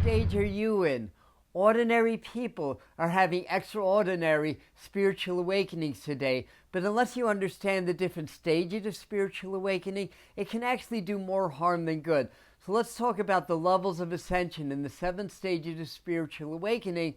stage are you in? Ordinary people are having extraordinary spiritual awakenings today, but unless you understand the different stages of spiritual awakening, it can actually do more harm than good. So let's talk about the levels of ascension and the 7 stages of spiritual awakening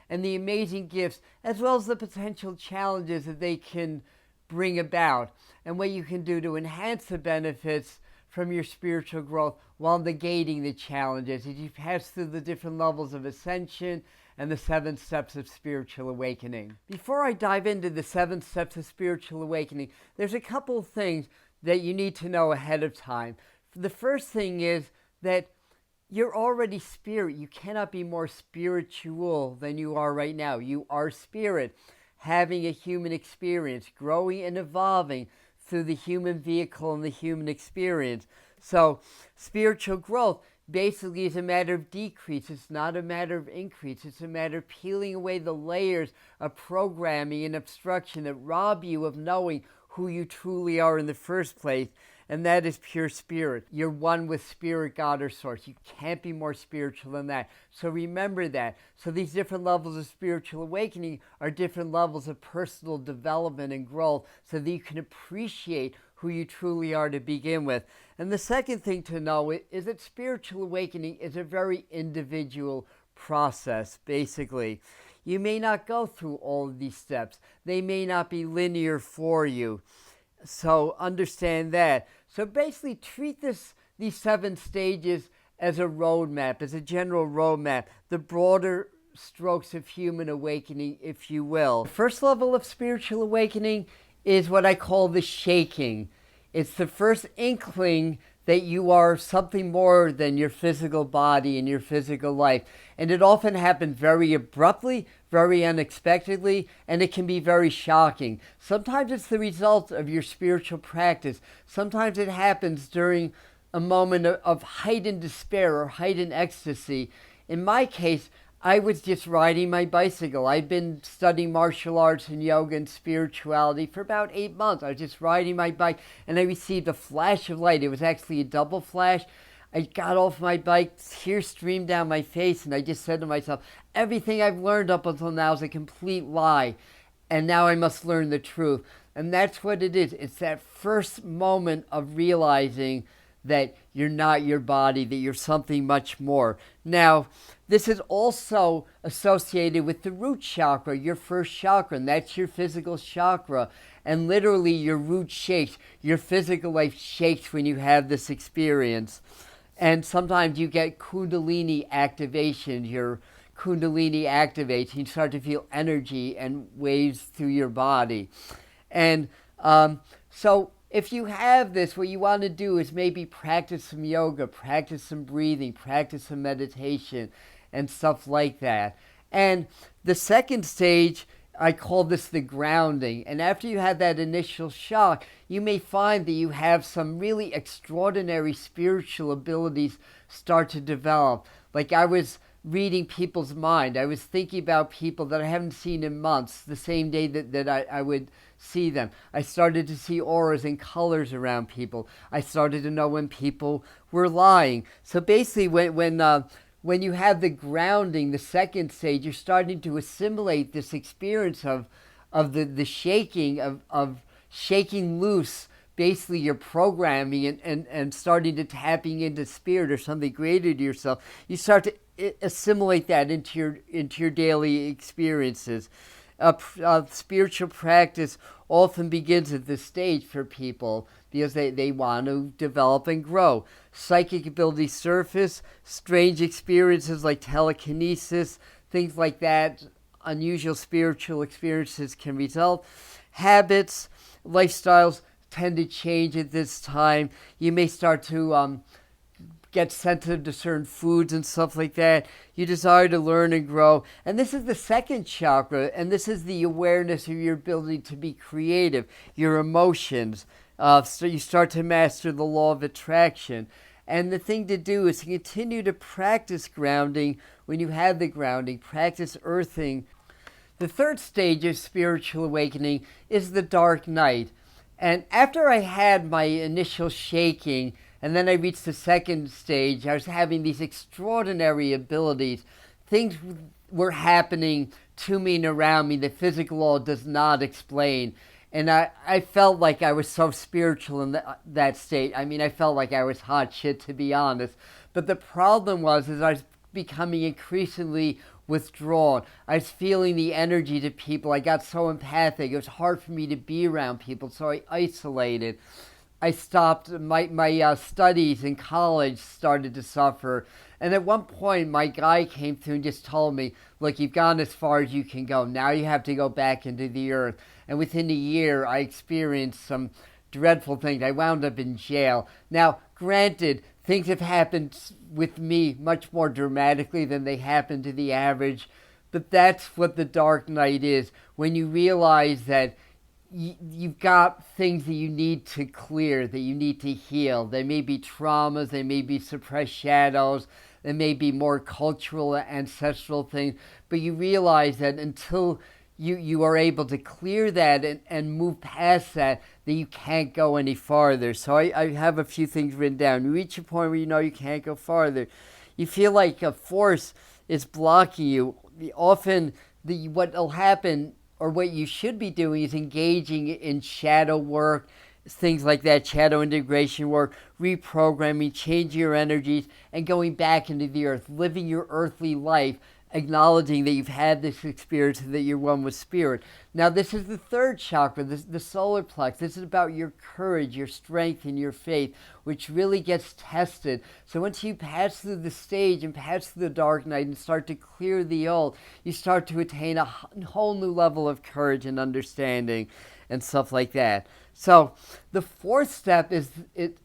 and the amazing gifts, as well as the potential challenges that they can bring about and what you can do to enhance the benefits from your spiritual growth while negating the challenges as you pass through the different levels of ascension and the 7 steps of spiritual awakening. Before I dive into the 7 steps of spiritual awakening, there's a couple of things that you need to know ahead of time. The first thing is that you're already spirit. You cannot be more spiritual than you are right now. You are spirit, having a human experience, growing and evolving through the human vehicle and the human experience. So spiritual growth basically is a matter of decrease. It's not a matter of increase. It's a matter of peeling away the layers of programming and obstruction that rob you of knowing who you truly are in the first place, and that is pure spirit. You're one with spirit, God, or source. You can't be more spiritual than that. So remember that. So these different levels of spiritual awakening are different levels of personal development and growth so that you can appreciate who you truly are to begin with. And the second thing to know is that spiritual awakening is a very individual process, basically. You may not go through all of these steps. They may not be linear for you. So understand that. So basically treat these 7 stages as a roadmap, as a general roadmap, the broader strokes of human awakening, if you will. The first level of spiritual awakening is what I call the shaking. It's the first inkling that you are something more than your physical body and your physical life. And it often happens very abruptly, very unexpectedly, and it can be very shocking. Sometimes it's the result of your spiritual practice. Sometimes it happens during a moment of heightened despair or heightened ecstasy. In my case, I was just riding my bicycle. I'd been studying martial arts and yoga and spirituality for about 8 months. I was just riding my bike and I received a flash of light. It was actually a double flash. I got off my bike, tears streamed down my face, and I just said to myself, everything I've learned up until now is a complete lie, and now I must learn the truth. And that's what it is. It's that first moment of realizing that you're not your body, that you're something much more. Now, this is also associated with the root chakra, your first chakra, and that's your physical chakra. And literally your root shakes, your physical life shakes when you have this experience. And sometimes you get kundalini activation, your kundalini activates, and you start to feel energy and waves through your body. And so if you have this, what you want to do is maybe practice some yoga, practice some breathing, practice some meditation, and stuff like that. And the second stage, I call this the grounding. And after you have that initial shock, you may find that you have some really extraordinary spiritual abilities start to develop. Like I was reading people's mind. I was thinking about people that I haven't seen in months, the same day that I would see them. I started to see auras and colors around people. I started to know when people were lying. So basically when you have the grounding, the second stage, you're starting to assimilate this experience of the shaking, of shaking loose basically your programming and starting to tapping into spirit or something greater to yourself. You start to assimilate that into your daily experiences. Spiritual practice often begins at this stage for people because they want to develop and grow. Psychic abilities surface, strange experiences like telekinesis, things like that, unusual spiritual experiences can result. Habits, lifestyles tend to change at this time. You may start to get sensitive to certain foods and stuff like that. You desire to learn and grow. And this is the second chakra, and this is the awareness of your ability to be creative, your emotions. So you start to master the law of attraction. And the thing to do is to continue to practice grounding when you have the grounding, practice earthing. The third stage of spiritual awakening is the dark night. And after I had my initial shaking And then I reached the second stage. I was having these extraordinary abilities. Things were happening to me and around me that physical law does not explain. And I felt like I was so spiritual in that state. I mean, I felt like I was hot shit, to be honest. But the problem was, I was becoming increasingly withdrawn. I was feeling the energy to people. I got so empathic. It was hard for me to be around people, so I isolated. I stopped. My studies in college started to suffer. And at one point, my guy came through and just told me, look, you've gone as far as you can go. Now you have to go back into the earth. And within a year, I experienced some dreadful things. I wound up in jail. Now, granted, things have happened with me much more dramatically than they happen to the average. But that's what the dark night is. When you realize that you've got things that you need to clear, that you need to heal. There may be traumas, there may be suppressed shadows, there may be more cultural, ancestral things, but you realize that until you are able to clear that and move past that you can't go any farther. So I have a few things written down. You reach a point where you know you can't go farther. You feel like a force is blocking you. Often what will happen, or what you should be doing, is engaging in shadow work, things like that, shadow integration work, reprogramming, changing your energies, and going back into the earth, living your earthly life, acknowledging that you've had this experience and that you're one with spirit. Now, this is the third chakra, the solar plexus. This is about your courage, your strength, and your faith, which really gets tested. So once you pass through the stage and pass through the dark night and start to clear the old, you start to attain a whole new level of courage and understanding and stuff like that. So the fourth step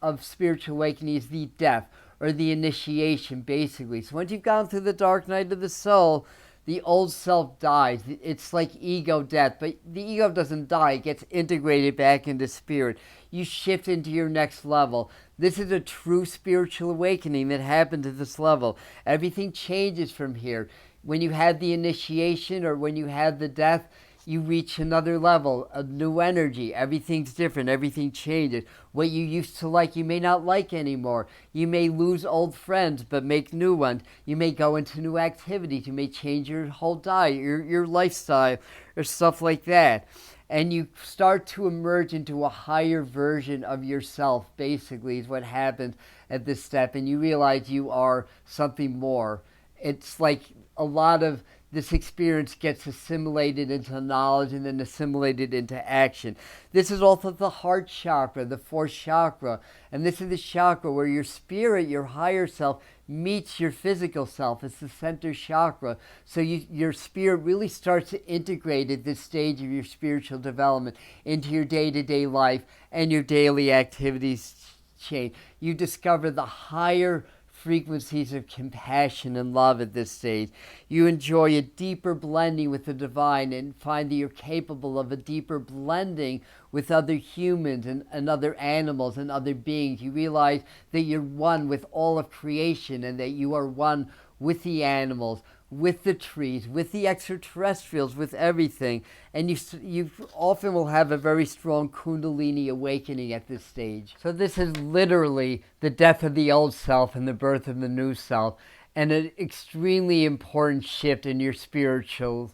of spiritual awakening is the death, or the initiation, basically. So once you've gone through the dark night of the soul, the old self dies. It's like ego death, but the ego doesn't die. It gets integrated back into spirit. You shift into your next level. This is a true spiritual awakening that happens at this level. Everything changes from here. When you have the initiation, or when you have the death, you reach another level, a new energy. Everything's different. Everything changes. What you used to like, you may not like anymore. You may lose old friends, but make new ones. You may go into new activities. You may change your whole diet, your lifestyle, or stuff like that. And you start to emerge into a higher version of yourself, basically, is what happens at this step. And you realize you are something more. It's like a lot of this experience gets assimilated into knowledge and then assimilated into action. This is also the heart chakra, the fourth chakra. And this is the chakra where your spirit, your higher self, meets your physical self. It's the center chakra. So your spirit really starts to integrate at this stage of your spiritual development into your day-to-day life, and your daily activities change. You discover the higher frequencies of compassion and love at this stage. You enjoy a deeper blending with the divine, and find that you're capable of a deeper blending with other humans and other animals and other beings. You realize that you're one with all of creation, and that you are one with the animals, with the trees, with the extraterrestrials, with everything. And you often will have a very strong Kundalini awakening at this stage. So this is literally the death of the old self and the birth of the new self, and an extremely important shift in your spiritual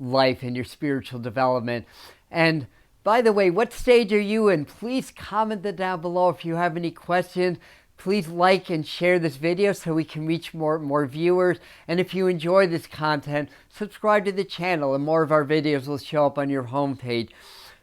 life and your spiritual development. And by the way, what stage are you in? Please comment that down below if you have any questions. Please like and share this video so we can reach more viewers. And if you enjoy this content, subscribe to the channel and more of our videos will show up on your homepage.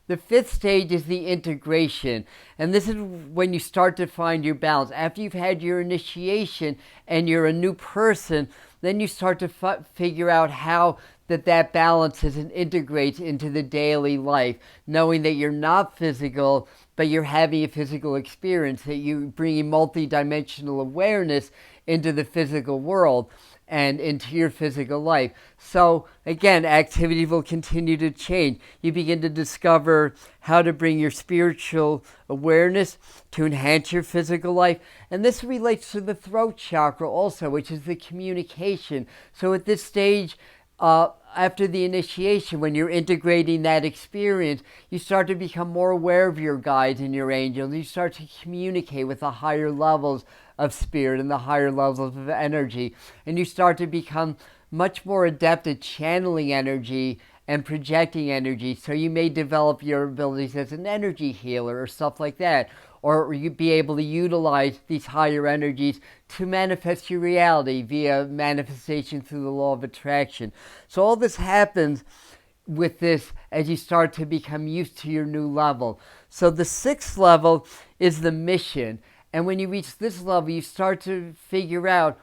The fifth stage is the integration. And this is when you start to find your balance. After you've had your initiation and you're a new person, then you start to figure out how that balances and integrates into the daily life, knowing that you're not physical, but you're having a physical experience, that you're bringing multi-dimensional awareness into the physical world and into your physical life. So again, activity will continue to change. You begin to discover how to bring your spiritual awareness to enhance your physical life. And this relates to the throat chakra also, which is the communication. So at this stage, after the initiation, when you're integrating that experience, you start to become more aware of your guides and your angels. You start to communicate with the higher levels of spirit and the higher levels of energy. And you start to become much more adept at channeling energy and projecting energy. So you may develop your abilities as an energy healer or stuff like that. Or you be able to utilize these higher energies to manifest your reality via manifestation through the law of attraction. So all this happens with this as you start to become used to your new level. So the 6th level is the mission. And when you reach this level, you start to figure out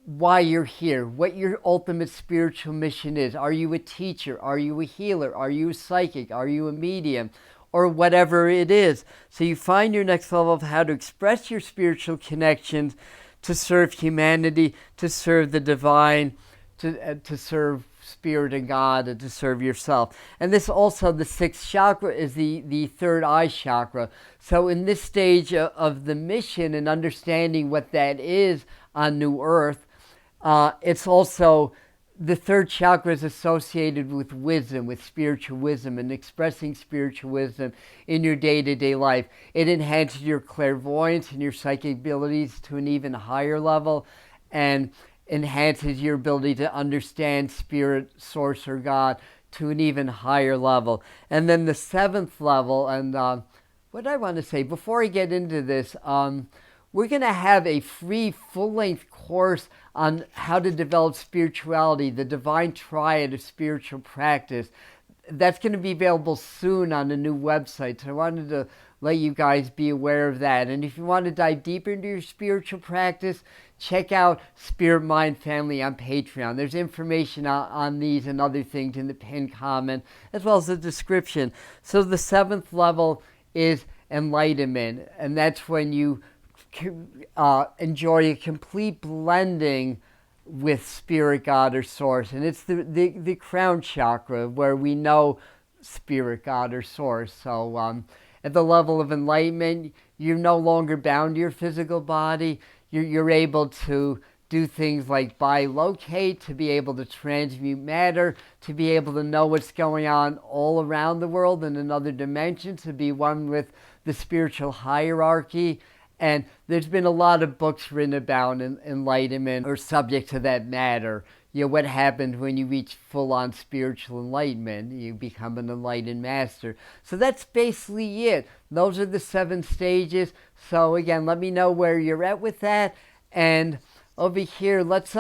why you're here, what your ultimate spiritual mission is. Are you a teacher? Are you a healer? Are you a psychic? Are you a medium? Or whatever it is. So you find your next level of how to express your spiritual connections to serve humanity, to serve the divine, to serve spirit and God, and to serve yourself. And this also, the 6th chakra is the third eye chakra. So in this stage of the mission and understanding what that is on New Earth, it's also the 3rd chakra is associated with wisdom, with spiritual wisdom, and expressing spiritual wisdom in your day-to-day life. It enhances your clairvoyance and your psychic abilities to an even higher level, and enhances your ability to understand spirit, source, or God to an even higher level. And then the 7th level, and what I want to say, before I get into this, we're going to have a free full-length course on how to develop spirituality, the divine triad of spiritual practice. That's going to be available soon on a new website. So I wanted to let you guys be aware of that. And if you want to dive deeper into your spiritual practice, check out Spirit Mind Family on Patreon. There's information on these and other things in the pinned comment, as well as the description. So the 7th level is enlightenment, and that's when you enjoy a complete blending with spirit, God, or source. And it's the crown chakra where we know spirit, God, or source. So at the level of enlightenment, you're no longer bound to your physical body. You're able to do things like bilocate, to be able to transmute matter, to be able to know what's going on all around the world in another dimension, to be one with the spiritual hierarchy. And there's been a lot of books written about enlightenment or subject to that matter. You know, what happens when you reach full-on spiritual enlightenment. You become an enlightened master. So that's basically it. Those are the 7 stages. So again, let me know where you're at with that. And over here, let's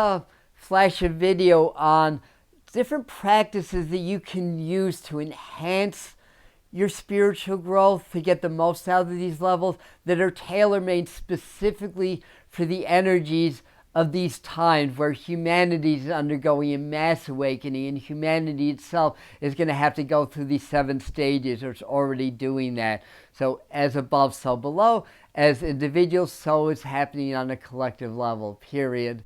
flash a video on different practices that you can use to enhance your spiritual growth, to get the most out of these levels, that are tailor-made specifically for the energies of these times where humanity is undergoing a mass awakening, and humanity itself is going to have to go through these 7 stages, or it's already doing that. So as above, so below. As individuals, so is happening on a collective level, period.